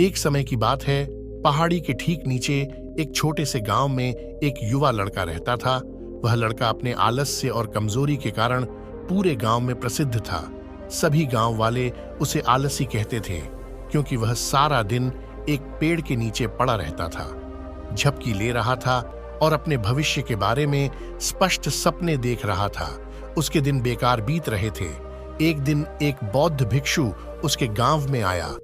एक समय की बात है, पहाड़ी के ठीक नीचे एक छोटे से गांव में एक युवा लड़का रहता था। वह लड़का अपने आलस्य और कमजोरी के कारण पूरे गांव में प्रसिद्ध था। सभी गांव वाले उसे आलसी कहते थे, क्योंकि वह सारा दिन एक पेड़ के नीचे पड़ा रहता था, झपकी ले रहा था और अपने भविष्य के बारे में स्पष्ट सपने देख रहा था। उसके दिन बेकार बीत रहे थे। एक दिन एक बौद्ध भिक्षु उसके गांव में आया।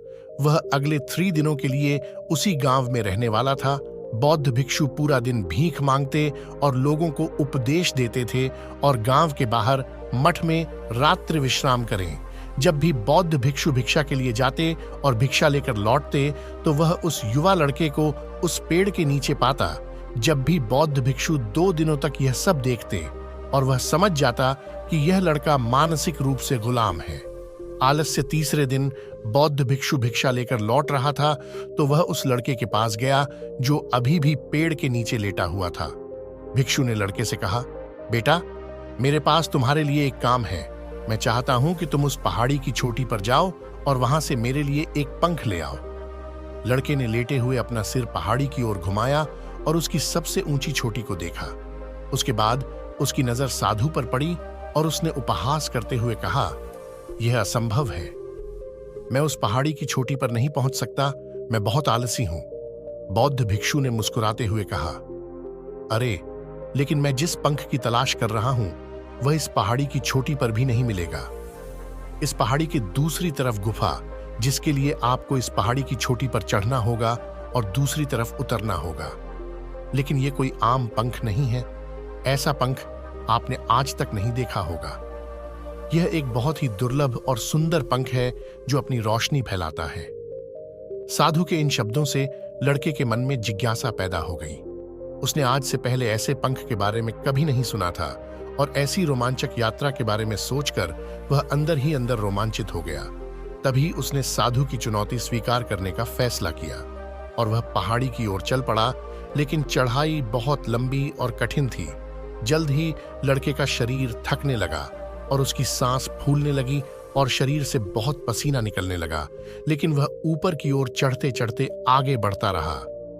वह अगले 3 दिनों के लिए उसी गांव में रहने वाला था। बौद्ध भिक्षु पूरा दिन भीख मांगते और लोगों को उपदेश देते थे और गांव के बाहर मठ में रात्रि विश्राम करें। जब भी बौद्ध भिक्षु भिक्षा के लिए जाते और भिक्षा लेकर लौटते तो वह उस युवा लड़के को उस पेड़ के नीचे पाता। जब भी बौद्ध भिक्षु 2 दिनों तक यह सब देखते और वह समझ जाता कि यह लड़का मानसिक रूप से गुलाम है। आलस्य तीसरे दिन बौद्ध भिक्षु भिक्षा लेकर लौट रहा था तो वह उस लड़के के पास गया जो अभी भी पेड़ के नीचे लेटा हुआ था। भिक्षु ने लड़के से कहा, बेटा, मेरे पास तुम्हारे लिए एक काम है। मैं चाहता हूं कि तुम उस पहाड़ी की चोटी पर जाओ और वहां से मेरे लिए एक पंख ले आओ। लड़के ने लेटे हुए अपना सिर पहाड़ी की ओर घुमाया और उसकी सबसे ऊंची चोटी को देखा। उसके बाद उसकी नजर साधु पर पड़ी और उसने उपहास करते हुए कहा, यह असंभव है। मैं उस पहाड़ी की चोटी पर नहीं पहुंच सकता। मैं बहुत आलसी हूं। बौद्ध भिक्षु ने मुस्कुराते हुए कहा, अरे, लेकिन मैं जिस पंख की तलाश कर रहा हूं वह इस पहाड़ी की चोटी पर भी नहीं मिलेगा। इस पहाड़ी की दूसरी तरफ गुफा, जिसके लिए आपको इस पहाड़ी की चोटी पर चढ़ना होगा और दूसरी तरफ उतरना होगा। लेकिन यह कोई आम पंख नहीं है। ऐसा पंख आपने आज तक नहीं देखा होगा। यह एक बहुत ही दुर्लभ और सुंदर पंख है जो अपनी रोशनी फैलाता है। साधु के इन शब्दों से लड़के के मन में जिज्ञासा पैदा हो गई। उसने आज से पहले ऐसे पंख के बारे में कभी नहीं सुना था और ऐसी रोमांचक यात्रा के बारे में सोचकर वह अंदर ही अंदर रोमांचित हो गया। तभी उसने साधु की चुनौती स्वीकार करने का फैसला किया और वह पहाड़ी की ओर चल पड़ा। लेकिन चढ़ाई बहुत लंबी और कठिन थी। जल्द ही लड़के का शरीर थकने लगा और उसकी सांस फूलने लगी और शरीर से बहुत पसीना निकलने लगा। लेकिन वह ऊपर की ओर चढ़ते चढ़ते आगे बढ़ता रहा।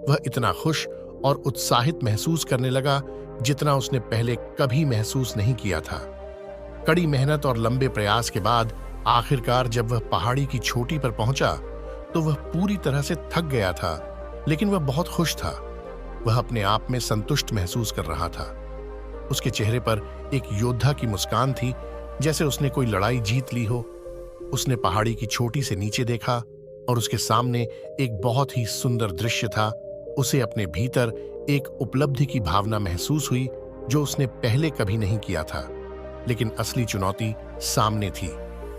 वह इतना खुश और उत्साहित महसूस करने लगा जितना उसने पहले कभी महसूस नहीं किया था। कड़ी मेहनत और लंबे प्रयास के बाद आखिरकार जब वह पहाड़ी की चोटी पर पहुंचा तो वह पूरी तरह से थक गया था, लेकिन वह बहुत खुश था। वह अपने आप में संतुष्ट महसूस कर रहा था। उसके चेहरे पर एक योद्धा की मुस्कान थी, जैसे उसने कोई लड़ाई जीत ली हो। उसने पहाड़ी की चोटी से नीचे देखा और उसके सामने एक बहुत ही सुंदर दृश्य था। उसे अपने भीतर एक उपलब्धि की भावना महसूस हुई जो उसने पहले कभी नहीं किया था। लेकिन असली चुनौती सामने थी।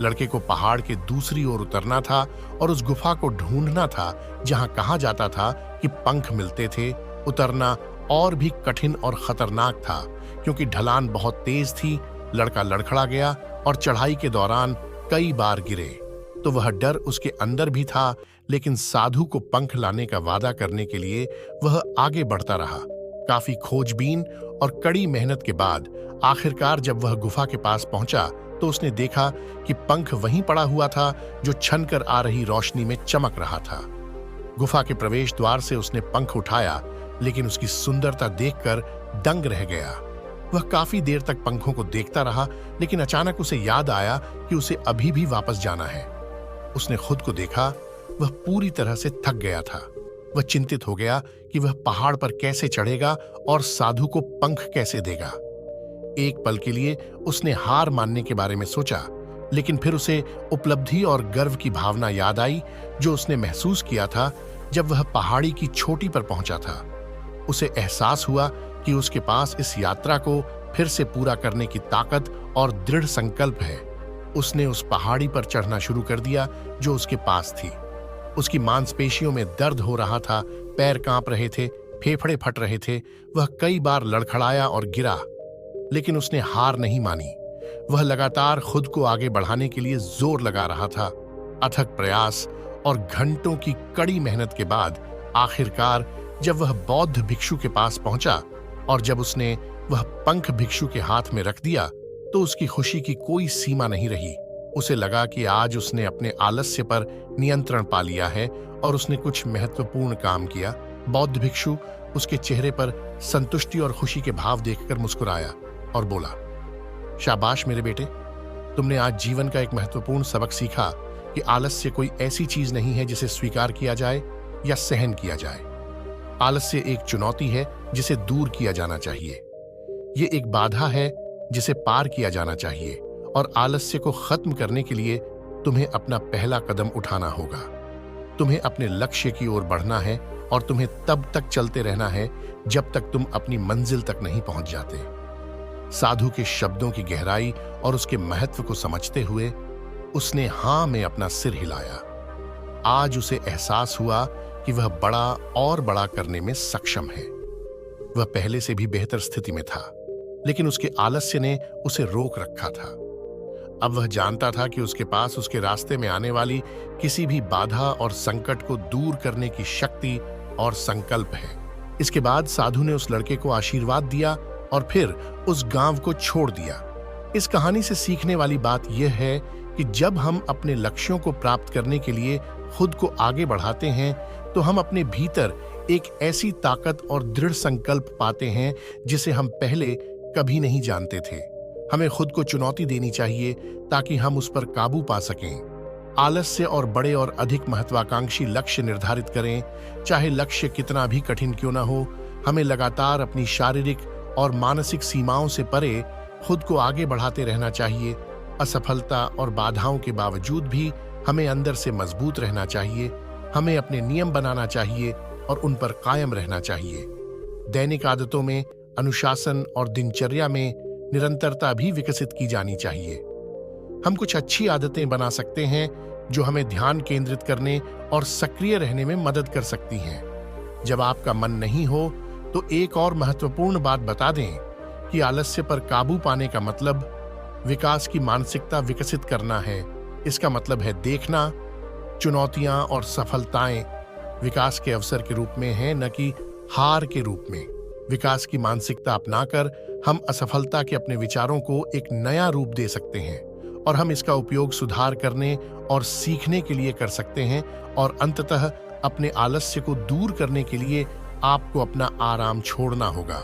लड़के को पहाड़ के दूसरी ओर उतरना था और उस गुफा को ढूंढना था जहां कहा जाता था कि पंख मिलते थे। उतरना और भी कठिन और खतरनाक था, क्योंकि ढलान बहुत तेज थी। लड़का लड़खड़ा गया और चढ़ाई के दौरान कई बार गिरे। तो वह डर उसके अंदर भी था, लेकिन साधु को पंख लाने का वादा करने के लिए वह आगे बढ़ता रहा। काफी खोजबीन और कड़ी मेहनत के बाद आखिरकार जब वह गुफा के पास पहुंचा तो उसने देखा कि पंख वहीं पड़ा हुआ था जो छनकर आ रही रोशनी में चमक रहा था। गुफा के प्रवेश द्वार से उसने पंख उठाया, लेकिन उसकी सुंदरता देखकर दंग रह गया। वह काफी देर तक पंखों को देखता रहा, लेकिन अचानक उसे याद आया कि उसे अभी भी वापस जाना है। उसने खुद को देखा, वह पूरी तरह से थक गया था। वह चिंतित हो गया कि वह पहाड़ पर कैसे चढ़ेगा और साधु को पंख कैसे देगा। एक पल के लिए उसने हार मानने के बारे में सोचा, लेकिन फिर उसे उपलब्धि और गर्व की भावना याद आई जो उसने महसूस किया था जब वह पहाड़ी की चोटी पर पहुंचा था। उसे एहसास हुआ कि उसके पास इस यात्रा को फिर से पूरा करने की ताकत और दृढ़ संकल्प है। उसने उस पहाड़ी पर चढ़ना शुरू कर दिया जो उसके पास थी। उसकी मांसपेशियों में दर्द हो रहा था, पैर कांप रहे थे, फेफड़े फट रहे थे। वह कई बार लड़खड़ाया और गिरा, लेकिन उसने हार नहीं मानी। वह लगातार खुद को आगे बढ़ाने के लिए जोर लगा रहा था। अथक प्रयास और घंटों की कड़ी मेहनत के बाद आखिरकार जब वह बौद्ध भिक्षु के पास पहुंचा और जब उसने वह पंख भिक्षु के हाथ में रख दिया तो उसकी खुशी की कोई सीमा नहीं रही। उसे लगा कि आज उसने अपने आलस्य पर नियंत्रण पा लिया है और उसने कुछ महत्वपूर्ण काम किया। बौद्ध भिक्षु उसके चेहरे पर संतुष्टि और खुशी के भाव देखकर मुस्कुराया और बोला, शाबाश मेरे बेटे, तुमने आज जीवन का एक महत्वपूर्ण सबक सीखा कि आलस्य कोई ऐसी चीज नहीं है जिसे स्वीकार किया जाए या सहन किया जाए। आलस्य एक चुनौती है जिसे दूर किया जाना चाहिए। ये एक बाधा है जिसे पार किया जाना चाहिए और आलस्य को खत्म करने के लिए तुम्हें अपना पहला कदम उठाना होगा। तुम्हें अपने लक्ष्य की ओर बढ़ना है और तुम्हें तब तक चलते रहना है जब तक तुम अपनी मंजिल तक नहीं पहुंच जाते। साधु के शब्दों की गहराई और उसके महत्व को समझते हुए उसने हां में अपना सिर हिलाया। आज उसे एहसास हुआ कि वह बड़ा और बड़ा करने में सक्षम है। वह पहले से भी बेहतर स्थिति में था, लेकिन उसके आलस्य ने उसे रोक रखा था। अब वह जानता था कि उसके पास उसके रास्ते में आने वाली किसी भी बाधा और संकट को दूर करने की शक्ति और संकल्प है। इसके बाद साधु ने उस लड़के को आशीर्वाद दिया और फिर उस गांव को छोड़ दिया। इस कहानी से सीखने वाली बात यह है कि जब हम अपने लक्ष्यों को प्राप्त करने के लिए खुद को आगे बढ़ाते हैं तो हम अपने भीतर एक ऐसी ताकत और दृढ़ संकल्प पाते हैं जिसे हम पहले कभी नहीं जानते थे। हमें खुद को चुनौती देनी चाहिए ताकि हम उस पर काबू पा सकें। आलस्य और बड़े और अधिक महत्वाकांक्षी लक्ष्य निर्धारित करें, चाहे लक्ष्य कितना भी कठिन क्यों ना हो। हमें लगातार अपनी शारीरिक और मानसिक सीमाओं से परे खुद को आगे बढ़ाते रहना चाहिए। असफलता और बाधाओं के बावजूद भी हमें अंदर से मजबूत रहना चाहिए। हमें अपने नियम बनाना चाहिए और उन पर कायम रहना चाहिए। दैनिक आदतों में अनुशासन और दिनचर्या में निरंतरता भी विकसित की जानी चाहिए। हम कुछ अच्छी आदतें बना सकते हैं जो हमें ध्यान केंद्रित करने और सक्रिय रहने में मदद कर सकती हैं। जब आपका मन नहीं हो तो एक और महत्वपूर्ण बात बता दें कि आलस्य पर काबू पाने का मतलब विकास की मानसिकता विकसित करना है। इसका मतलब है देखना चुनौतियां और सफलताएं विकास के अवसर के रूप में हैं, न कि हार के रूप में। विकास की मानसिकता अपनाकर हम असफलता के अपने विचारों को एक नया रूप दे सकते हैं और हम इसका उपयोग सुधार करने और सीखने के लिए कर सकते हैं। और अंततः अपने आलस्य को दूर करने के लिए आपको अपना आराम छोड़ना होगा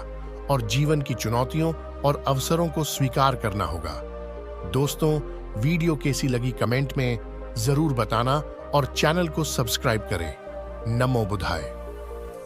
और जीवन की चुनौतियों और अवसरों को स्वीकार करना होगा। दोस्तों, वीडियो कैसी लगी कमेंट में जरूर बताना और चैनल को सब्सक्राइब करें। नमो बुद्धाय।